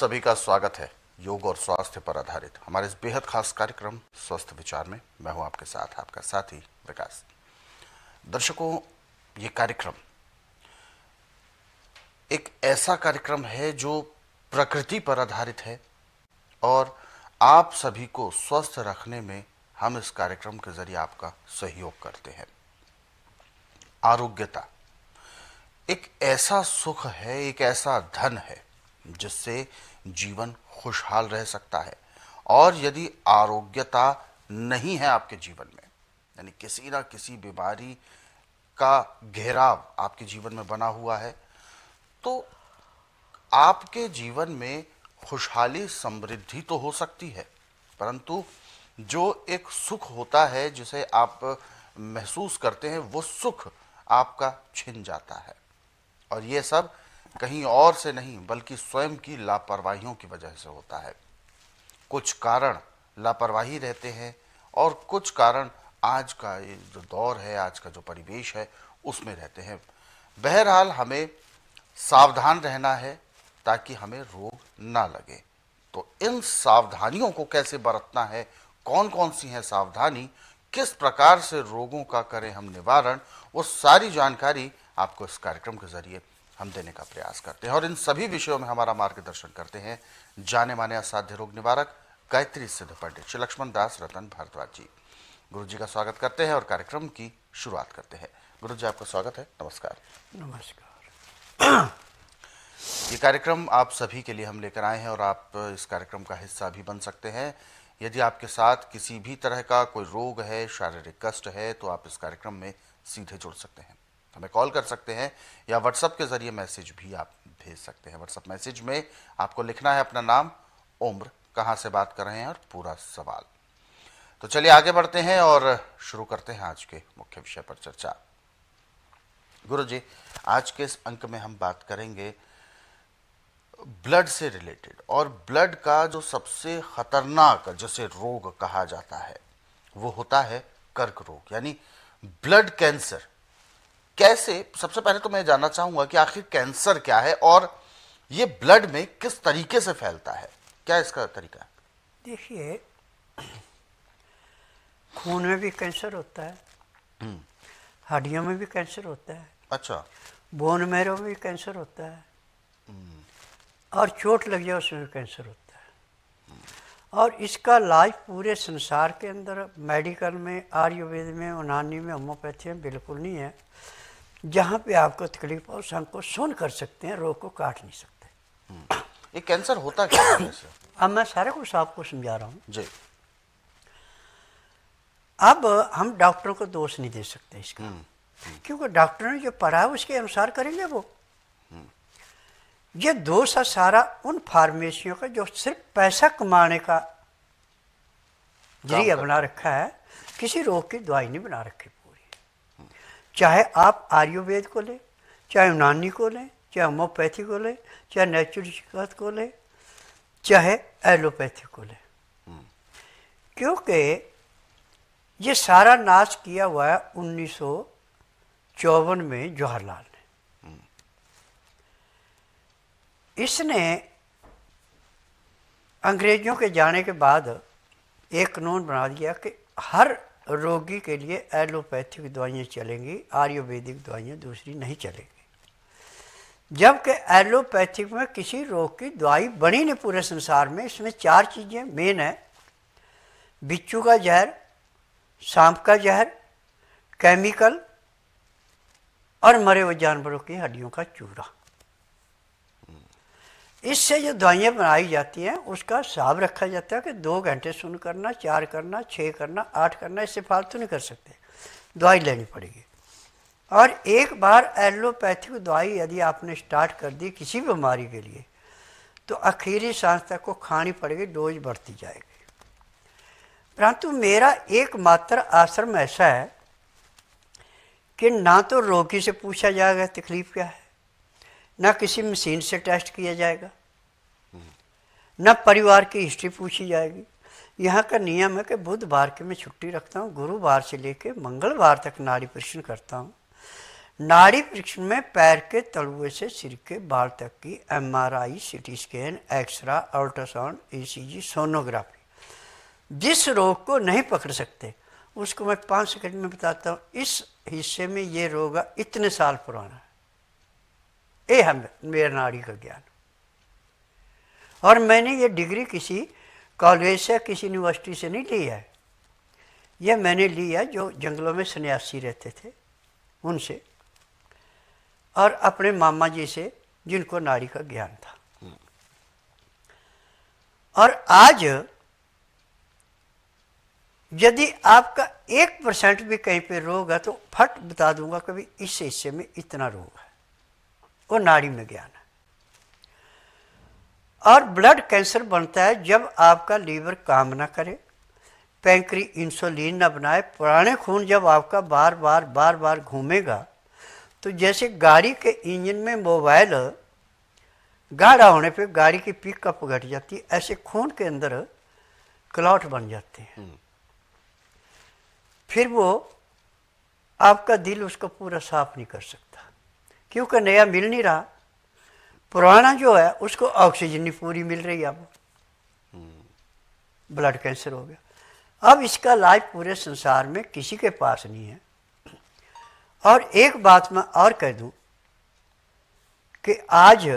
सभी का स्वागत है योग और स्वास्थ्य पर आधारित हमारे इस बेहद खास कार्यक्रम स्वस्थ विचार में। मैं हूं आपके साथ आपका साथी विकास। दर्शकों, ये कार्यक्रम एक ऐसा कार्यक्रम है जो प्रकृति पर आधारित है और आप सभी को स्वस्थ रखने में हम इस कार्यक्रम के जरिए आपका सहयोग करते हैं। आरोग्यता एक ऐसा सुख है, एक ऐसा धन है जिससे जीवन खुशहाल रह सकता है। और यदि आरोग्यता नहीं है आपके जीवन में, यानी किसी ना किसी बीमारी का घेराव आपके जीवन में बना हुआ है, तो आपके जीवन में खुशहाली समृद्धि तो हो सकती है, परंतु जो एक सुख होता है जिसे आप महसूस करते हैं, वो सुख आपका छिन जाता है। और ये सब कहीं और से नहीं बल्कि स्वयं की लापरवाहियों की वजह से होता है। कुछ कारण लापरवाही रहते हैं और कुछ कारण आज का ये जो दौर है, आज का जो परिवेश है, उसमें रहते हैं। बहरहाल हमें सावधान रहना है ताकि हमें रोग ना लगे। तो इन सावधानियों को कैसे बरतना है, कौन कौन सी है सावधानी, किस प्रकार से रोगों का करें हम निवारण, वो सारी जानकारी आपको इस कार्यक्रम के जरिए हम देने का प्रयास करते हैं। और इन सभी विषयों में हमारा मार्गदर्शन करते हैं जाने माने असाध्य रोग निवारक गायत्री सिद्ध पंडित श्री लक्ष्मण दास रतन भारद्वाज जी। गुरु जी का स्वागत करते हैं और कार्यक्रम की शुरुआत करते हैं। गुरु जी, आपका स्वागत है। नमस्कार। नमस्कार। ये कार्यक्रम आप सभी के लिए हम लेकर आए हैं और आप इस कार्यक्रम का हिस्सा भी बन सकते हैं। यदि आपके साथ किसी भी तरह का कोई रोग है, शारीरिक कष्ट है, तो आप इस कार्यक्रम में सीधे जुड़ सकते हैं। हमें कॉल कर सकते हैं या व्हाट्सएप के जरिए मैसेज भी आप भेज सकते हैं। व्हाट्सएप मैसेज में आपको लिखना है अपना नाम, उम्र, कहाँ से बात कर रहे हैं और पूरा सवाल। तो चलिए आगे बढ़ते हैं और शुरू करते हैं आज के मुख्य विषय पर चर्चा। गुरु जी, आज के इस अंक में हम बात करेंगे ब्लड से रिलेटेड, और ब्लड का जो सबसे खतरनाक जैसे रोग कहा जाता है वो होता है कर्क रोग, यानी ब्लड कैंसर। कैसे, सबसे पहले तो मैं जानना चाहूंगा कि आखिर कैंसर क्या है और ये ब्लड में किस तरीके से फैलता है, क्या इसका तरीका है? देखिए, खून में भी कैंसर होता है, हड्डियों में भी कैंसर होता है, अच्छा, बोन मैरो में भी कैंसर होता है, और चोट लग जाए उसमें भी कैंसर होता है। और इसका इलाज पूरे संसार के अंदर मेडिकल में, आयुर्वेद में, यूनानी में, होम्योपैथी में बिल्कुल नहीं है। जहाँ पे आपको तकलीफ हो उस अंग को सुन कर सकते हैं, रोग को काट नहीं सकते। ये कैंसर होता क्या है वैसे? अब मैं सारा कुछ आपको समझा रहा हूँ जी। अब हम डॉक्टरों को दोष नहीं दे सकते इसका, क्योंकि डॉक्टरों ने जो पढ़ा है उसके अनुसार करेंगे वो। ये दोष है सारा उन फार्मेसियों का जो सिर्फ पैसा कमाने का जरिया बना रखा है, किसी रोग की दवाई नहीं बना रखी पूरी। चाहे आप आयुर्वेद को लें, चाहे यूनानी को लें, चाहे होम्योपैथी को लें, चाहे नेचुरोपैथी को लें, चाहे एलोपैथी को लें, क्योंकि ये सारा नाश किया हुआ है 1954 में जवाहरलाल ने। इसने अंग्रेजों के जाने के बाद एक कानून बना दिया कि हर रोगी के लिए एलोपैथिक दवाइयाँ चलेंगी, आयुर्वेदिक दवाइयाँ दूसरी नहीं चलेंगी। जबकि एलोपैथिक में किसी रोग की दवाई बनी नहीं पूरे संसार में। इसमें 4 चीज़ें मेन है: बिच्छू का जहर, सांप का जहर, केमिकल, और मरे हुए जानवरों की हड्डियों का चूरा। इससे जो दवाइयाँ बनाई जाती हैं उसका हिसाब रखा जाता है कि 2 घंटे सुन करना, 4 करना, 6 करना, 8 करना, इससे फालतू नहीं कर सकते, दवाई लेनी पड़ेगी। और एक बार एलोपैथिक दवाई यदि आपने स्टार्ट कर दी किसी बीमारी के लिए, तो आखिरी सांस तक को खानी पड़ेगी, डोज बढ़ती जाएगी। परंतु मेरा एकमात्र आश्रम ऐसा है कि ना तो रोगी से पूछा जाएगा तकलीफ क्या है, ना किसी मशीन से टेस्ट किया जाएगा, ना परिवार की हिस्ट्री पूछी जाएगी। यहाँ का नियम है कि बुधवार के मैं छुट्टी रखता हूँ, गुरुवार से लेकर मंगलवार तक नाड़ी परीक्षण करता हूँ। नाड़ी परीक्षण में पैर के तलुए से सिर के बाल तक की MRI, CT scan, x ray, ultrasound, ECG, sonography. जिस रोग को नहीं पकड़ सकते उसको मैं 5 सेकंड में बताता हूँ, इस हिस्से में ये रोग इतने साल पुराना है। ये है मेरा नाड़ी का ज्ञान। और मैंने ये डिग्री किसी कॉलेज से, किसी यूनिवर्सिटी से नहीं ली है। यह मैंने ली है जो जंगलों में सन्यासी रहते थे उनसे, और अपने मामा जी से जिनको नाड़ी का ज्ञान था। और आज यदि आपका 1% भी कहीं पे रोग है तो फट बता दूंगा कि भाई इस हिस्से में इतना रोग है, वो नाड़ी में ज्ञान है। और ब्लड कैंसर बनता है जब आपका लीवर काम ना करे, पैंक्री इंसुलिन ना बनाए, पुराने खून जब आपका बार बार घूमेगा, तो जैसे गाड़ी के इंजन में मोबाइल गाढ़ा होने पे गाड़ी की पिकअप घट जाती है, ऐसे खून के अंदर क्लॉट बन जाते हैं। फिर वो आपका दिल उसको पूरा साफ नहीं कर सकता, क्योंकि नया मिल नहीं रहा। पुराना जो है उसको ऑक्सीजन नहीं पूरी मिल रही, अब ब्लड कैंसर हो गया। अब इसका इलाज पूरे संसार में किसी के पास नहीं है। और एक बात मैं और कह दूं कि आज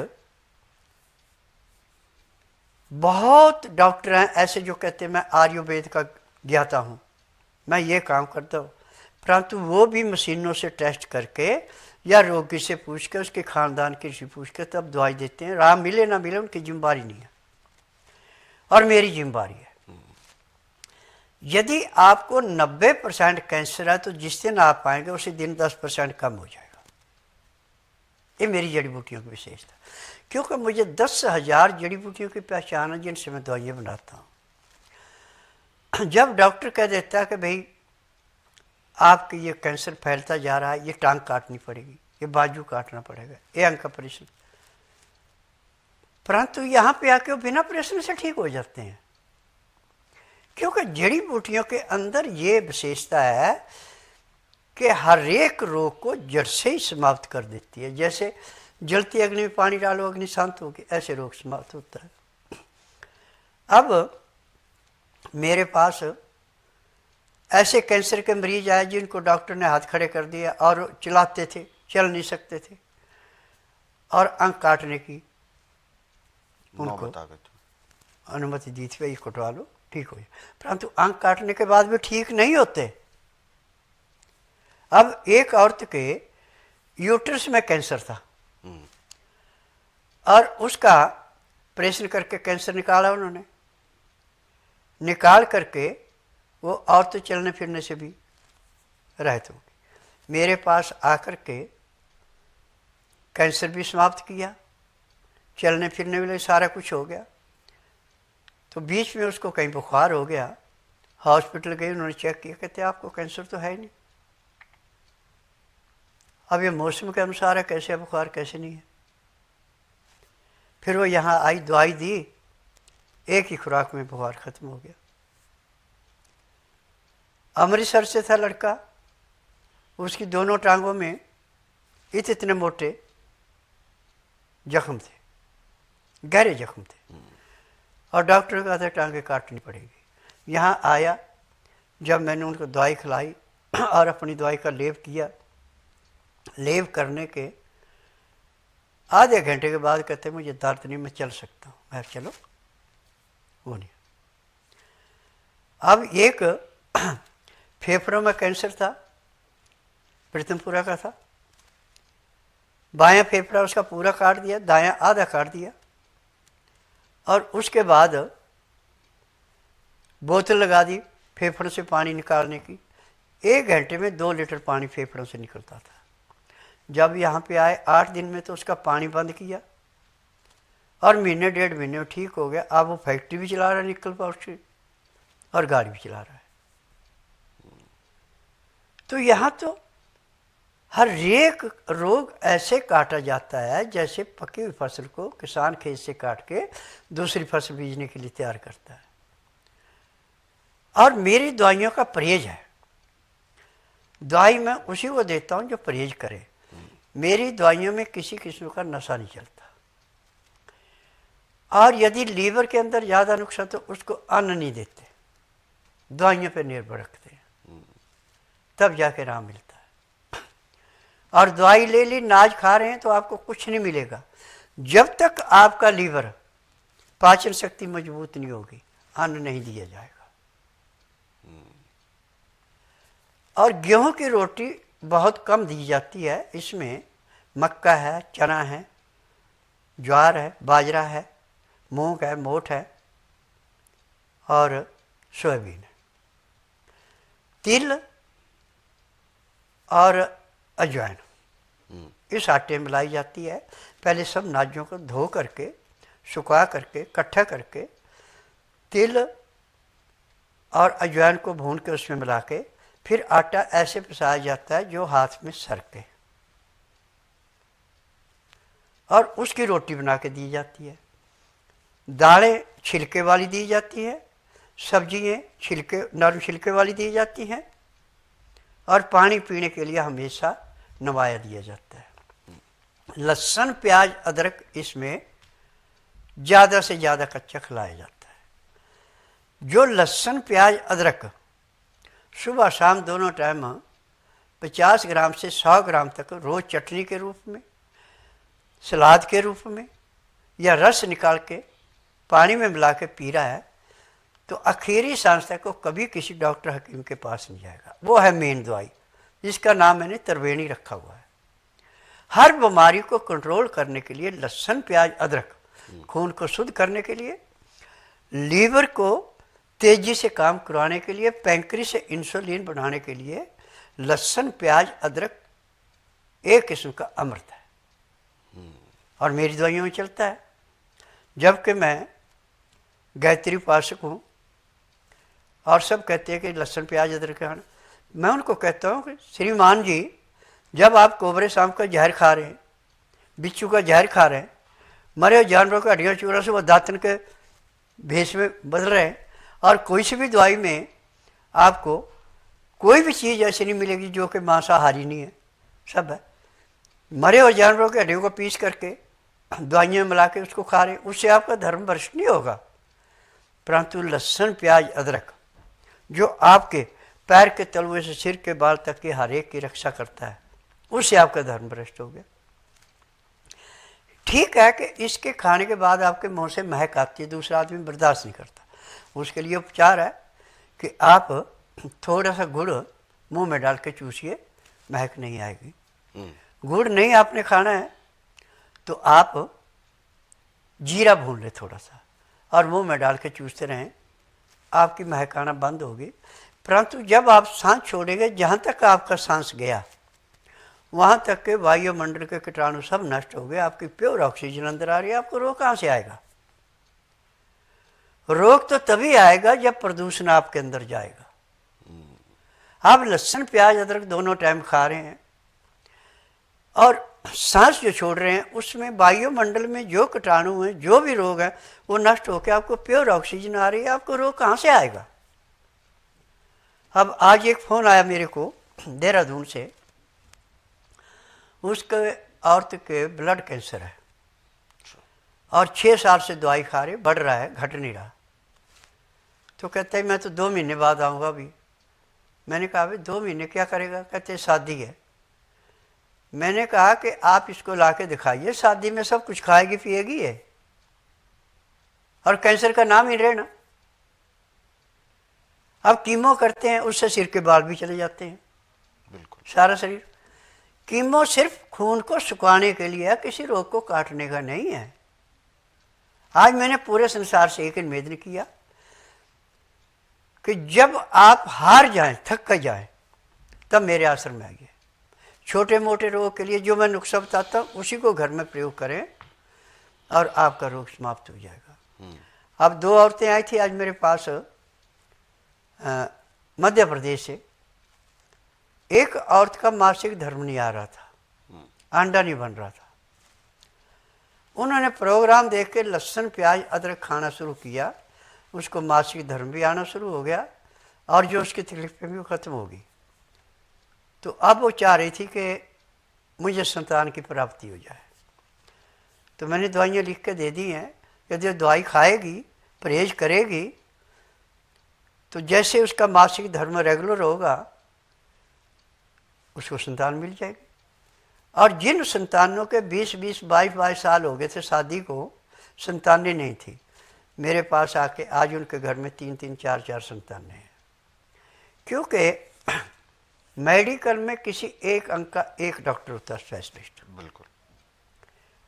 बहुत डॉक्टर हैं ऐसे जो कहते हैं मैं आयुर्वेद का ज्ञाता हूँ, मैं ये काम करता हूँ, परंतु वो भी मशीनों से टेस्ट करके या रोगी से पूछ के, उसके खानदान के से पूछ के तब दवाई देते हैं। राम मिले ना मिले उनकी जिम्मेदारी नहीं है, और मेरी जिम्मेदारी है। यदि आपको 90% कैंसर है तो जिस दिन आप पाएंगे उसी दिन 10% कम हो जाएगा। ये मेरी जड़ी बूटियों की विशेषता, क्योंकि मुझे 10,000 जड़ी बूटियों की पहचान है जिनसे मैं दवाइयाँ बनाता हूँ। जब डॉक्टर कह देता है कि भाई आपके ये कैंसर फैलता जा रहा है, ये टांग काटनी पड़ेगी, ये बाजू काटना पड़ेगा, ये अंग का ऑपरेशन, परंतु यहाँ पे आके वो बिना ऑपरेशन से ठीक हो जाते हैं, क्योंकि जड़ी बूटियों के अंदर ये विशेषता है कि हर एक रोग को जड़ से ही समाप्त कर देती है। जैसे जलती अग्नि में पानी डालो, अग्नि शांत होगी, ऐसे रोग समाप्त होता है। अब मेरे पास ऐसे कैंसर के मरीज आए जिनको डॉक्टर ने हाथ खड़े कर दिया और चलाते थे, चल नहीं सकते थे, और अंग काटने की उनको अनुमति दी थी, भाई कटवा लो ठीक हो जाए, परंतु अंग काटने के बाद भी ठीक नहीं होते। अब एक औरत के यूट्रस में कैंसर था और उसका ऑपरेशन करके कैंसर निकाला उन्होंने, निकाल करके वो औरत चलने फिरने से भी रहित हो गई। मेरे पास आकर के कैंसर भी समाप्त किया, चलने फिरने वाले सारा कुछ हो गया। तो बीच में उसको कहीं बुखार हो गया, हॉस्पिटल गई, उन्होंने चेक किया, कहते आपको कैंसर तो है नहीं। अब ये मौसम के अनुसार है, कैसे बुखार कैसे नहीं है। फिर वो यहाँ आई, दवाई दी, एक ही खुराक में बुखार खत्म हो गया। अमृतसर से था लड़का, उसकी दोनों टांगों में इतने मोटे जख्म थे, गहरे जख्म थे, और डॉक्टर ने कहा था टांगे काटनी पड़ेगी। यहाँ आया, जब मैंने उनको दवाई खिलाई और अपनी दवाई का लेप किया, लेप करने के आधे घंटे के बाद कहते मुझे दर्द नहीं, मैं चल सकता हूँ। मैं चलो, वो नहीं। अब एक फेफड़ों में कैंसर था, प्रीतमपुरा का था, बायां फेफड़ा उसका पूरा काट दिया, दायां आधा काट दिया, और उसके बाद बोतल लगा दी फेफड़ों से पानी निकालने की। 1 घंटे में 2 लीटर पानी फेफड़ों से निकलता था। जब यहाँ पे आए 8 दिन में तो उसका पानी बंद किया, और महीने 1.5 महीने में ठीक हो गया। अब वो फैक्ट्री भी चला रहा है निकल पाउडर से, और गाड़ी भी चला रहा है। तो यहाँ तो हर एक रोग ऐसे काटा जाता है जैसे पकी हुई फसल को किसान खेत से काट के दूसरी फसल बीजने के लिए तैयार करता है। और मेरी दवाइयों का परहेज है, दवाई मैं उसी को देता हूँ जो परहेज करे। मेरी दवाइयों में किसी किस्म का नशा नहीं चलता। और यदि लीवर के अंदर ज़्यादा नुकसान तो उसको अन्न नहीं देते, दवाइयों पे निर्भर रखते हैं, तब जाके आराम मिलता है। और दवाई ले ली, नाज खा रहे हैं तो आपको कुछ नहीं मिलेगा जब तक आपका लीवर पाचन शक्ति मजबूत नहीं होगी, अन्न नहीं दिया जाएगा। और गेहूं की रोटी बहुत कम दी जाती है, इसमें मक्का है, चना है, ज्वार है, बाजरा है, मूंग है, मोठ है और सोयाबीन है। तिल और अजवाइन इस आटे में मिलाई जाती है। पहले सब नाजों को धो करके, सुखा करके, इकट्ठा करके तिल और अजवाइन को भून के उसमें मिला के फिर आटा ऐसे पिसाया जाता है जो हाथ में सरके, और उसकी रोटी बना के दी जाती है। दालें छिलके वाली दी जाती है, सब्जियाँ छिलके, नरम छिलके वाली दी जाती हैं, और पानी पीने के लिए हमेशा नवाया दिया जाता है। लहसुन, प्याज, अदरक इसमें ज़्यादा से ज़्यादा कच्चा खिलाया जाता है। जो लहसुन, प्याज, अदरक सुबह शाम दोनों टाइम 50 ग्राम से 100 ग्राम तक रोज़ चटनी के रूप में, सलाद के रूप में या रस निकाल के पानी में मिला के पी रहा है तो आखिरी सांस तक को कभी किसी डॉक्टर हकीम के पास नहीं जाएगा। वो है मेन दवाई, जिसका नाम मैंने त्रिवेणी रखा हुआ है। हर बीमारी को कंट्रोल करने के लिए लहसुन, प्याज, अदरक, खून को शुद्ध करने के लिए, लीवर को तेजी से काम करवाने के लिए, पैंक्री से इंसुलिन बढ़ाने के लिए लहसुन, प्याज, अदरक एक किस्म का अमृत है और मेरी दवाइयों में चलता है। जबकि मैं गायत्री उपासक हूँ और सब कहते हैं कि लहसुन, प्याज, अदरक खाना, मैं उनको कहता हूँ कि श्रीमान जी, जब आप कोबरे शाम का जहर खा रहे हैं, बिच्छू का जहर खा रहे हैं, मरे हुए जानवरों का हड्डियाँ चूरा से वो दातन के भेष में बदल रहे हैं, और कोई सी भी दवाई में आपको कोई भी चीज़ ऐसी नहीं मिलेगी जो कि मांसाहारी नहीं है, सब है। मरे हुए जानवरों के हड्डियों को पीस करके दवाइयाँ मिला के उसको खा रहे हैं, उससे आपका धर्म भ्रष्ट नहीं होगा। परंतु लहसुन, प्याज, अदरक जो आपके पैर के तलवे से सिर के बाल तक के हर एक की रक्षा करता है, उससे आपका धर्म भ्रष्ट हो गया। ठीक है कि इसके खाने के बाद आपके मुंह से महक आती है, दूसरा आदमी बर्दाश्त नहीं करता। उसके लिए उपचार है कि आप थोड़ा सा गुड़ मुंह में डाल के चूसिए, महक नहीं आएगी। गुड़ नहीं आपने खाना है तो आप जीरा भून ले थोड़ा सा और मुंह में डाल के चूसते रहें, आपकी महक आना बंद होगी। परंतु जब आप सांस छोड़ेंगे, जहाँ तक आपका सांस गया वहाँ तक के वायुमंडल के कीटाणु सब नष्ट हो गए, आपकी प्योर ऑक्सीजन अंदर आ रही है। आपको रोग कहाँ से आएगा? रोग तो तभी आएगा जब प्रदूषण आपके अंदर जाएगा। आप लहसुन, प्याज, अदरक दोनों टाइम खा रहे हैं और सांस जो छोड़ रहे हैं, उसमें वायुमंडल में जो कीटाणु हैं, जो भी रोग हैं, वो नष्ट होकर आपको प्योर ऑक्सीजन आ रही है। आपको रोग कहाँ से आएगा? अब आज एक फ़ोन आया मेरे को देहरादून से, उसके औरत के ब्लड कैंसर है और 6 साल से दवाई खा रहे, बढ़ रहा है, घट नहीं रहा। तो कहते हैं मैं तो 2 महीने बाद आऊँगा अभी। मैंने कहा भाई 2 महीने क्या करेगा? कहते शादी है। मैंने कहा कि आप इसको ला के दिखाइए, शादी में सब कुछ खाएगी पिएगी है और कैंसर का नाम ही रहना। अब कीमो करते हैं, उससे सिर के बाल भी चले जाते हैं, बिल्कुल सारा शरीर। कीमो सिर्फ खून को सुखाने के लिए है, किसी रोग को काटने का नहीं है। आज मैंने पूरे संसार से एक निवेदन किया कि जब आप हार जाएं, थक कर जाएं, तब मेरे आश्रम में आइए। छोटे मोटे रोग के लिए जो मैं नुस्खा बताता हूँ उसी को घर में प्रयोग करें और आपका रोग समाप्त हो जाएगा। अब 2 औरतें आई थी आज मेरे पास मध्य प्रदेश से। एक औरत का मासिक धर्म नहीं आ रहा था, अंडा नहीं बन रहा था। उन्होंने प्रोग्राम देख के लहसुन, प्याज, अदरक खाना शुरू किया, उसको मासिक धर्म भी आना शुरू हो गया और जो उसकी तकलीफें भी वो ख़त्म हो गई। तो अब वो चाह रही थी कि मुझे संतान की प्राप्ति हो जाए। तो मैंने दवाइयाँ लिख के दे दी हैं, यदि दवाई खाएगी, परहेज करेगी, तो जैसे उसका मासिक धर्म रेगुलर होगा उसको संतान मिल जाएगी। और जिन संतानों के 20-20, 22-22 साल हो गए थे शादी को, संतानें नहीं थी, मेरे पास आके आज उनके घर में 3-3, 4-4 संतानें हैं। क्योंकि मेडिकल में किसी एक अंग का एक डॉक्टर होता है, स्पेशलिस्ट। बिल्कुल।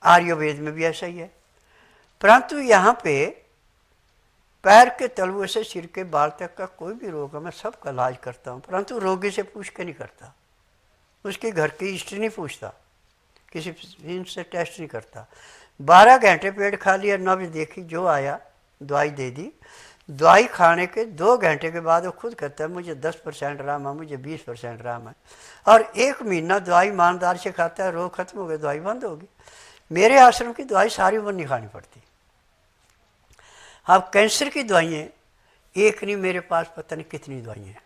आयुर्वेद में भी ऐसा ही है। परंतु यहाँ पे पैर के तलुए से सिर के बाल तक का कोई भी रोग है, मैं सबका इलाज करता हूँ, परंतु रोगी से पूछ के नहीं करता, उसके घर की हिस्ट्री नहीं पूछता, किसी से टेस्ट नहीं करता। 12 घंटे पेट खा लिया, नब्ज देखी, जो आया दवाई दे दी। दवाई खाने के 2 घंटे के बाद वो खुद कहता है मुझे 10% आराम है, मुझे 20% आराम है। और 1 महीना दवाई ईमानदार से खाता है, रोग खत्म हो गया, दवाई बंद होगी। मेरे आश्रम की दवाई सारी उम्र नहीं खानी पड़ती। अब कैंसर की दवाइयाँ एक नहीं, मेरे पास पता नहीं कितनी दवाइयाँ हैं।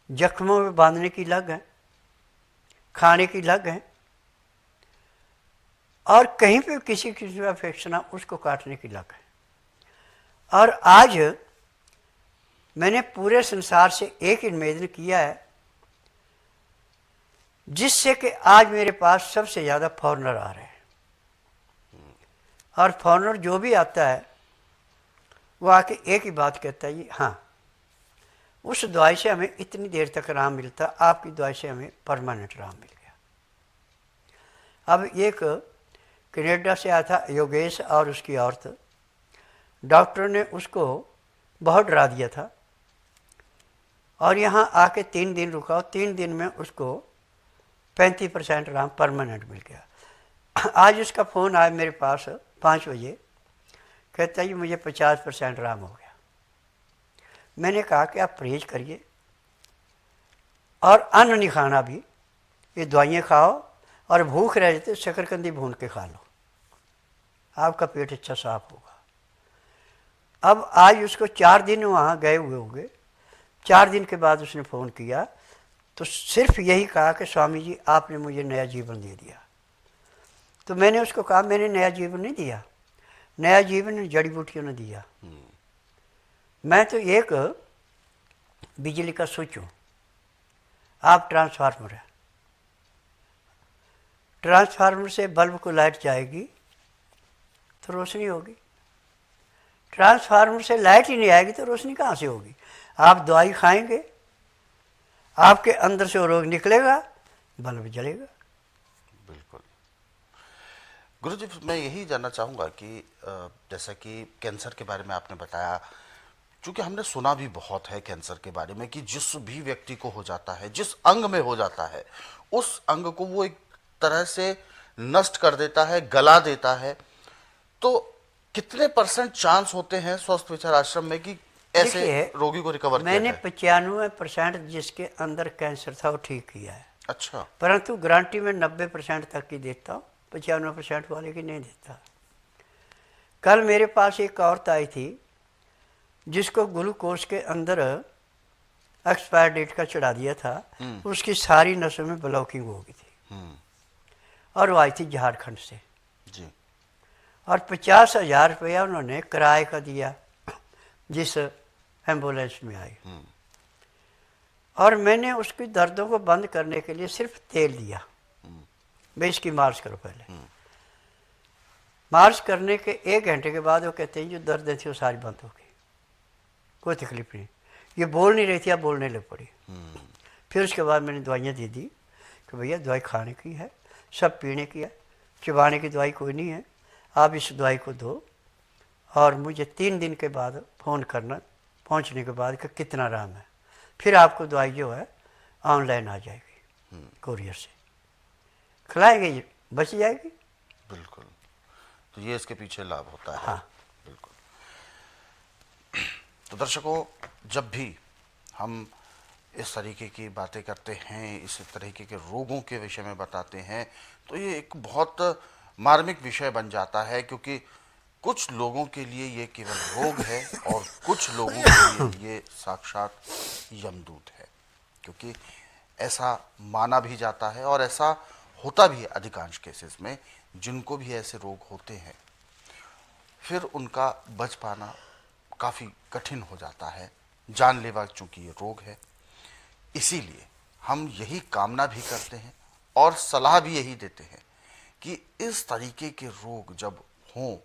जख्मों में बांधने की अलग है, खाने की अलग है, और कहीं पे किसी किसी का इन्फेक्शन है उसको काटने की अलग है। और आज मैंने पूरे संसार से एक निवेदन किया है, जिससे कि आज मेरे पास सबसे ज़्यादा फॉरेनर आ रहे हैं। और फॉरेनर जो भी आता है वो आके एक ही बात कहता है, हाँ उस दवाई से हमें इतनी देर तक आराम मिलता, आपकी दवाई से हमें परमानेंट आराम मिल गया। अब एक कनाडा से आया था योगेश और उसकी औरत, डॉक्टर ने उसको बहुत डरा दिया था, और यहाँ आके 3 दिन रुका, 3 दिन में उसको 35% आराम परमानेंट मिल गया। आज उसका फ़ोन आया मेरे पास 5 बजे, कहता है मुझे 50% आराम हो गया। मैंने कहा कि आप परहेज करिए और अन्न नहीं खाना, भी ये दवाइयाँ खाओ, और भूख रह जाती शकरकंदी भून के खा लो, आपका पेट अच्छा साफ होगा। अब आज उसको 4 दिन वहाँ गए हुए होंगे, 4 दिन के बाद उसने फ़ोन किया तो सिर्फ यही कहा कि स्वामी जी आपने मुझे नया जीवन दे दिया। तो मैंने उसको कहा मैंने नया जीवन नहीं दिया, नया जीवन जड़ी बूटियों ने दिया। मैं तो एक बिजली का स्विच हूँ, आप ट्रांसफार्मर है। ट्रांसफार्मर से बल्ब को लाइट जाएगी तो रोशनी होगी, ट्रांसफार्मर से लाइट ही नहीं आएगी तो रोशनी कहाँ से होगी। आप दवाई खाएंगे, आपके अंदर से वो रोग निकलेगा, बल्ब जलेगा। बिल्कुल। गुरुजी, मैं यही जानना चाहूँगा कि जैसा कि कैंसर के बारे में आपने बताया, क्योंकि हमने सुना भी बहुत है कैंसर के बारे में कि जिस भी व्यक्ति को हो जाता है, जिस अंग में हो जाता है, उस अंग को वो एक तरह से नष्ट कर देता है, गला देता है। तो कितने % चांस होते हैं स्वस्थ विचार आश्रम में कि ऐसे रोगी को रिकवर किया जाए? मैंने 95% जिसके अंदर कैंसर था वो ठीक किया है। अच्छा। परंतु गारंटी में 90% तक की देता हूँ, 95% वाले की नहीं देता। कल मेरे पास एक औरत आई थी जिसको ग्लूकोज के अंदर एक्सपायर डेट का चढ़ा दिया था, उसकी सारी नसों में ब्लॉकिंग हो गई थी, और वो आई थी झारखंड से जी। और 50,000 रुपया उन्होंने किराए का दिया जिस एम्बुलेंस में आई। और मैंने उसकी दर्दों को बंद करने के लिए सिर्फ तेल दिया, भाई इसकी मालिश करो पहले। मालिश करने के 1 घंटे के बाद वो कहते हैं जो दर्द थी वो सारी बंद हो गई, कोई तकलीफ नहीं। ये बोल नहीं रही थी, अब बोलने लग पड़ी। फिर उसके बाद मैंने दवाइयाँ दे दी कि भैया दवाई खाने की है, सब पीने की है, चबाने की दवाई कोई नहीं है, आप इस दवाई को दो और मुझे 3 दिन के बाद फ़ोन करना पहुंचने के बाद कि कितना आराम है। फिर आपको दवाई जो है ऑनलाइन आ जाएगी, कोरियर से खिलाएंगे, बच जाएगी। बिल्कुल। तो ये इसके पीछे लाभ होता है। हाँ बिल्कुल। तो दर्शकों, जब भी हम इस तरीके की बातें करते हैं, इस तरीके के रोगों के विषय में बताते हैं, तो ये एक बहुत मार्मिक विषय बन जाता है, क्योंकि कुछ लोगों के लिए ये केवल रोग है और कुछ लोगों के लिए ये साक्षात यमदूत है, क्योंकि ऐसा माना भी जाता है और ऐसा होता भी है अधिकांश केसेस में, जिनको भी ऐसे रोग होते हैं फिर उनका बच पाना काफ़ी कठिन हो जाता है, जानलेवा चूंकि ये रोग है। इसीलिए हम यही कामना भी करते हैं और सलाह भी यही देते हैं कि इस तरीके के रोग जब हों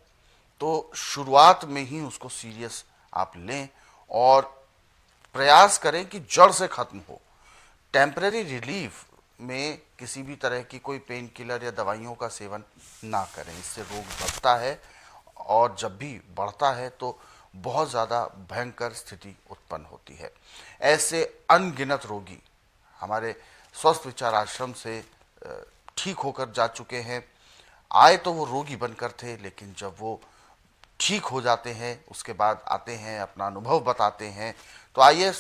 तो शुरुआत में ही उसको सीरियस आप लें और प्रयास करें कि जड़ से खत्म हो। टेम्परेरी रिलीफ में किसी भी तरह की कोई पेन किलर या दवाइयों का सेवन ना करें, इससे रोग बढ़ता है और जब भी बढ़ता है तो बहुत ज़्यादा भयंकर स्थिति उत्पन्न होती है। ऐसे अनगिनत रोगी हमारे स्वस्थ विचार आश्रम से ठीक होकर जा चुके हैं। आए तो वो रोगी बनकर थे, लेकिन जब वो ठीक हो जाते हैं उसके बाद आते हैं, अपना अनुभव बताते हैं। तो आइए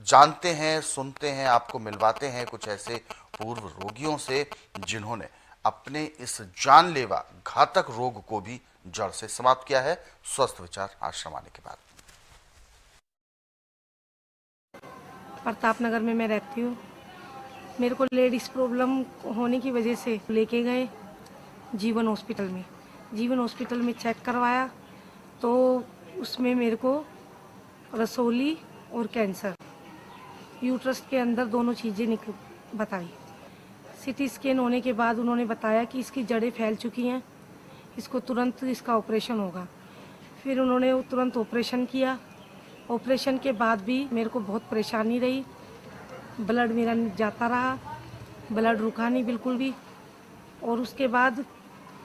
जानते हैं, सुनते हैं, आपको मिलवाते हैं कुछ ऐसे पूर्व रोगियों से जिन्होंने अपने इस जानलेवा घातक रोग को भी जड़ से समाप्त किया है स्वस्थ विचार आश्रम आने के बाद। प्रताप नगर में मैं रहती हूँ। मेरे को लेडीज़ प्रॉब्लम होने की वजह से लेके गए जीवन हॉस्पिटल में। जीवन हॉस्पिटल में चेक करवाया तो उसमें मेरे को रसोली और कैंसर, यूट्रस के अंदर दोनों चीज़ें बताई। सीटी स्कैन होने के बाद उन्होंने बताया कि इसकी जड़ें फैल चुकी हैं, इसको तुरंत इसका ऑपरेशन होगा। फिर उन्होंने तुरंत ऑपरेशन किया। ऑपरेशन के बाद भी मेरे को बहुत परेशानी रही, ब्लड मेरा जाता रहा, ब्लड रुका नहीं बिल्कुल भी। और उसके बाद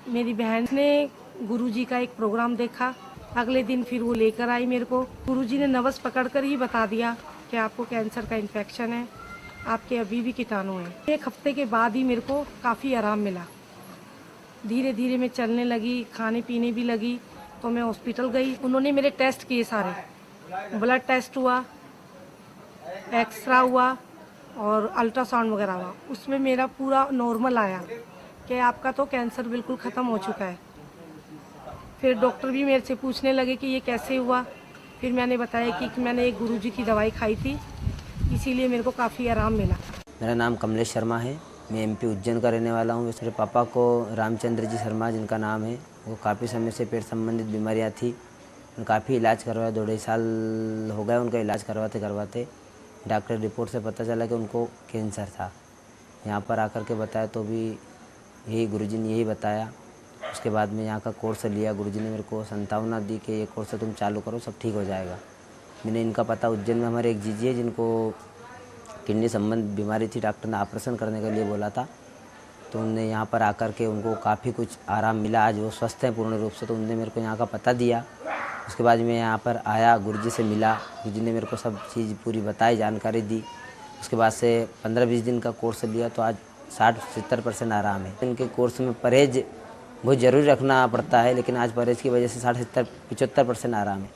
मेरी बहन ने गुरुजी का एक प्रोग्राम देखा, अगले दिन फिर वो लेकर आई मेरे को। गुरुजी ने नवस पकड़कर ही बता दिया कि आपको कैंसर का इन्फेक्शन है, आपके अभी भी कीटाणु हैं। एक हफ्ते के बाद ही मेरे को काफ़ी आराम मिला, धीरे धीरे मैं चलने लगी, खाने पीने भी लगी। तो मैं हॉस्पिटल गई, उन्होंने मेरे टेस्ट किए सारे, ब्लड टेस्ट हुआ, एक्सरा हुआ और अल्ट्रासाउंड वगैरह हुआ। उसमें मेरा पूरा नॉर्मल आया कि आपका तो कैंसर बिल्कुल ख़त्म हो चुका है। फिर डॉक्टर भी मेरे से पूछने लगे कि ये कैसे हुआ। फिर मैंने बताया कि मैंने एक गुरुजी की दवाई खाई थी, इसीलिए मेरे को काफ़ी आराम मिला। मेरा नाम कमलेश शर्मा है, मैं एमपी उज्जैन का रहने वाला हूँ। मेरे पापा को रामचंद्र जी शर्मा जिनका नाम है, वो काफ़ी समय से पेट संबंधित बीमारियाँ थी। काफ़ी इलाज करवाया, 2-2.5 साल हो गए उनका इलाज करवाते। डॉक्टर रिपोर्ट से पता चला कि उनको कैंसर था। यहाँ पर आकर के बताया तो भी यही गुरुजी ने यही बताया। उसके बाद में यहाँ का कोर्स लिया। गुरुजी ने मेरे को संभावना दी कि ये कोर्स तुम चालू करो, सब ठीक हो जाएगा। मैंने इनका पता उज्जैन में हमारे एक जीजी है जिनको किडनी संबंधित बीमारी थी, डॉक्टर ने ऑपरेशन करने के लिए बोला था। तो उनने यहाँ पर आकर के उनको काफ़ी कुछ आराम मिला, आज वो स्वस्थ हैं पूर्ण रूप से। तो उनने मेरे को यहाँ का पता दिया। उसके बाद मैं यहाँ पर आया, गुरुजी से मिला, गुरुजी ने मेरे को सब चीज़ पूरी बताई, जानकारी दी। उसके बाद से 15-20 दिन का कोर्स लिया तो आज 60-70% आराम है। इनके कोर्स में परहेज बहुत ज़रूरी रखना पड़ता है, लेकिन आज परहेज की वजह से 60-70-75% आराम है।